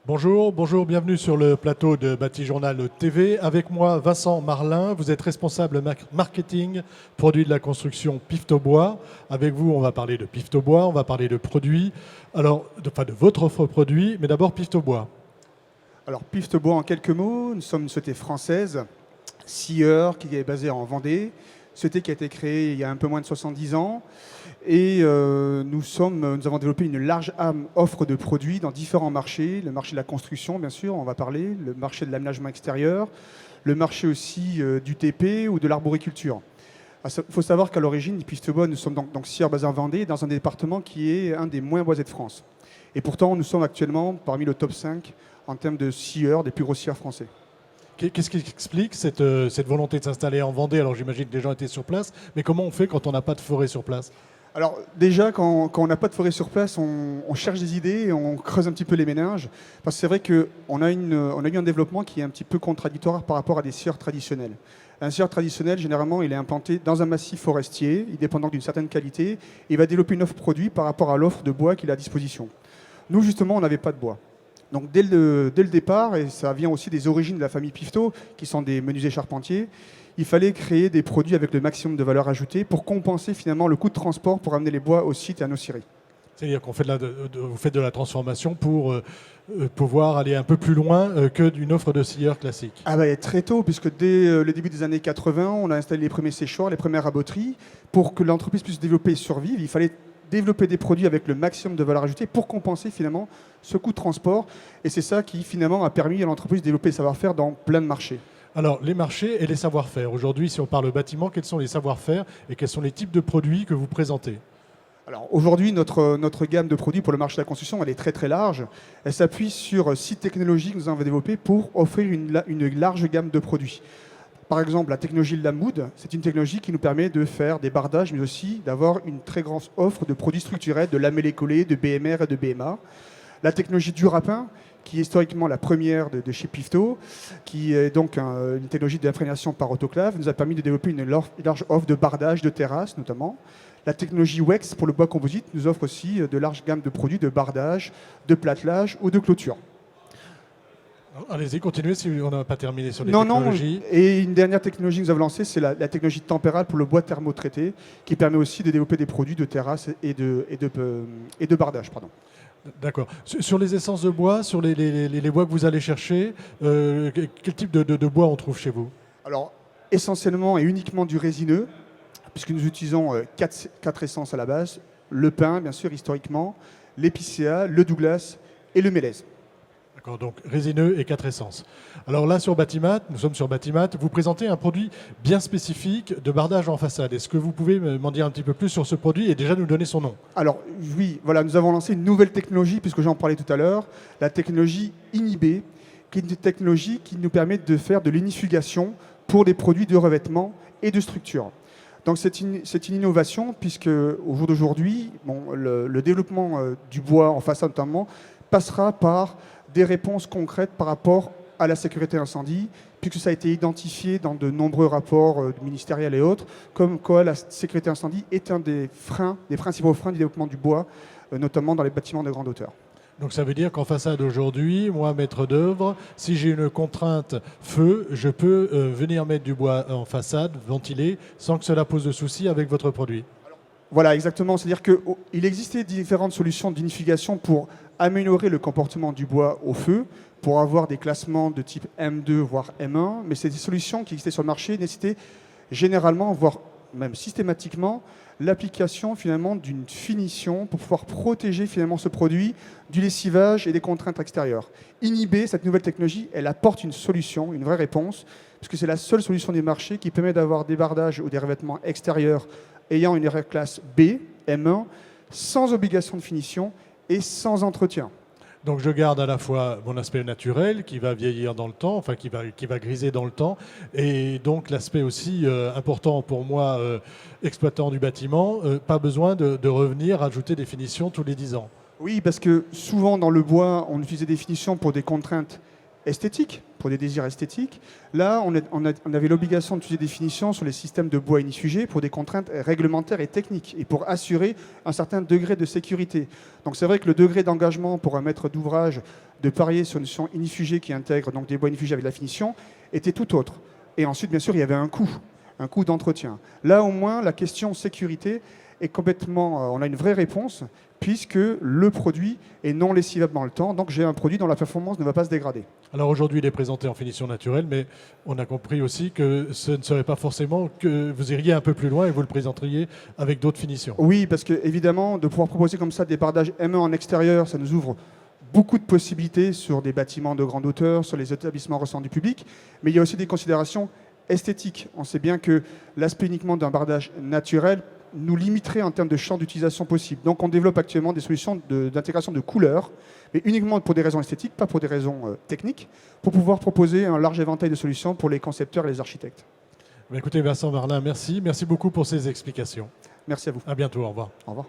Bonjour, bienvenue sur le plateau de Batijournal TV. Avec moi, Vincent Marlin, vous êtes responsable marketing, produits de la construction Piftobois. Avec vous, on va parler de Piftobois, on va parler de produits, de votre offre produit, mais d'abord Piftobois. Alors, Piftobois, en quelques mots, nous sommes une société française, scieur, qui est basée en Vendée, société qui a été créée il y a un peu moins de 70 ans. Et nous avons développé une large offre de produits dans différents marchés. Le marché de la construction, bien sûr, on va parler, le marché de l'aménagement extérieur, le marché aussi du TP ou de l'arboriculture. Il faut savoir qu'à l'origine, Piftobois, nous sommes donc scieurs basés en Vendée, dans un département qui est un des moins boisés de France. Et pourtant, nous sommes actuellement parmi le top 5 en termes de scieurs, des plus gros scieurs français. Qu'est-ce qui explique cette volonté de s'installer en Vendée? Alors j'imagine que les gens étaient sur place, mais comment on fait quand on n'a pas de forêt sur place? Alors déjà, quand on n'a pas de forêt sur place, on cherche des idées et on creuse un petit peu les méninges. Parce que c'est vrai qu'on a eu un développement qui est un petit peu contradictoire par rapport à des scieurs traditionnels. Un scieur traditionnel, généralement, il est implanté dans un massif forestier, il dépend donc d'une certaine qualité, et il va développer une offre produit par rapport à l'offre de bois qu'il a à disposition. Nous, justement, on n'avait pas de bois. Donc dès le départ, et ça vient aussi des origines de la famille Pifto, qui sont des menuisiers charpentiers, il fallait créer des produits avec le maximum de valeur ajoutée pour compenser finalement le coût de transport pour amener les bois au site et à nos scieries. C'est-à-dire qu'on fait vous faites de la transformation pour pouvoir aller un peu plus loin que d'une offre de scieur classique. Ah bah, très tôt, puisque dès le début des années 80, on a installé les premiers séchoirs, les premières raboteries. Pour que l'entreprise puisse développer et survivre, il fallait développer des produits avec le maximum de valeur ajoutée pour compenser finalement ce coût de transport. Et c'est ça qui finalement a permis à l'entreprise de développer le savoir-faire dans plein de marchés. Alors, les marchés et les savoir-faire. Aujourd'hui, si on parle bâtiment, quels sont les savoir-faire et quels sont les types de produits que vous présentez? Alors aujourd'hui, notre gamme de produits pour le marché de la construction, elle est très très large. Elle s'appuie sur 6 technologies que nous avons développées pour offrir une large gamme de produits. Par exemple, la technologie de la Mood, c'est une technologie qui nous permet de faire des bardages, mais aussi d'avoir une très grande offre de produits structurels, de lamellé-collé, de BMR et de BMA. La technologie du Rapin, qui est historiquement la première de chez Pifto, qui est donc une technologie d'imprégnation par autoclave, nous a permis de développer une large offre de bardage, de terrasses notamment. La technologie WEX pour le bois composite nous offre aussi de larges gammes de produits de bardage, de platelage ou de clôture. Allez-y, continuez si on n'a pas terminé sur les technologies. Non. Et une dernière technologie que nous avons lancée, c'est la technologie tempérale pour le bois thermotraité, qui permet aussi de développer des produits de terrasse et de bardage. Pardon. D'accord. Sur les essences de bois, sur les bois que vous allez chercher, quel type de bois on trouve chez vous? Alors, essentiellement et uniquement du résineux, puisque nous utilisons 4 essences à la base. Le pin, bien sûr, historiquement, l'épicéa, le Douglas et le mélèze. D'accord, donc résineux et 4 essences. Alors là, sur Batimat, nous sommes sur Batimat, vous présentez un produit bien spécifique de bardage en façade. Est-ce que vous pouvez m'en dire un petit peu plus sur ce produit et déjà nous donner son nom? Alors oui, voilà, nous avons lancé une nouvelle technologie, puisque j'en parlais tout à l'heure, la technologie Inhibé, qui est une technologie qui nous permet de faire de l'inifugation pour des produits de revêtement et de structure. Donc c'est une innovation, puisque au jour d'aujourd'hui, le développement du bois en façade notamment passera par des réponses concrètes par rapport à la sécurité incendie, puisque ça a été identifié dans de nombreux rapports ministériels et autres, comme quoi la sécurité incendie est un des principaux freins du développement du bois, notamment dans les bâtiments de grande hauteur. Donc ça veut dire qu'en façade aujourd'hui, moi, maître d'œuvre, si j'ai une contrainte feu, je peux venir mettre du bois en façade, ventilé, sans que cela pose de soucis avec votre produit. Voilà, exactement. C'est-à-dire qu'il existait différentes solutions d'inifugation pour améliorer le comportement du bois au feu, pour avoir des classements de type M2, voire M1, mais c'est des solutions qui existaient sur le marché nécessitaient généralement, voire même systématiquement, l'application finalement d'une finition pour pouvoir protéger finalement ce produit du lessivage et des contraintes extérieures. Inhibé, cette nouvelle technologie, elle apporte une solution, une vraie réponse, puisque c'est la seule solution des marchés qui permet d'avoir des bardages ou des revêtements extérieurs ayant une classe B, M1, sans obligation de finition et sans entretien. Donc je garde à la fois mon aspect naturel qui va vieillir dans le temps, enfin qui va griser dans le temps, et donc l'aspect aussi important pour moi, exploitant du bâtiment, pas besoin de revenir ajouter des finitions tous les 10 ans. Oui, parce que souvent dans le bois, on utilisait des finitions pour des contraintes esthétiques, pour des désirs esthétiques. Là, on avait l'obligation d'utiliser des finitions sur les systèmes de bois inifugés pour des contraintes réglementaires et techniques et pour assurer un certain degré de sécurité. Donc c'est vrai que le degré d'engagement pour un maître d'ouvrage de parier sur une solution inifugée qui intègre donc des bois inifugés avec la finition était tout autre. Et ensuite, bien sûr, il y avait un coût d'entretien. Là, au moins, la question sécurité est complètement... on a une vraie réponse, puisque le produit est non lessivable dans le temps. Donc, j'ai un produit dont la performance ne va pas se dégrader. Alors aujourd'hui, il est présenté en finition naturelle, mais on a compris aussi que ce ne serait pas forcément que vous iriez un peu plus loin et vous le présenteriez avec d'autres finitions. Oui, parce que évidemment, de pouvoir proposer comme ça des bardages M1 en extérieur, ça nous ouvre beaucoup de possibilités sur des bâtiments de grande hauteur, sur les établissements recevant du public, mais il y a aussi des considérations esthétiques. On sait bien que l'aspect uniquement d'un bardage naturel nous limiterait en termes de champ d'utilisation possible. Donc on développe actuellement des solutions d'intégration de couleurs, mais uniquement pour des raisons esthétiques, pas pour des raisons techniques, pour pouvoir proposer un large éventail de solutions pour les concepteurs et les architectes. Écoutez, Vincent Marlin, merci. Merci beaucoup pour ces explications. Merci à vous. À bientôt, au revoir. Au revoir.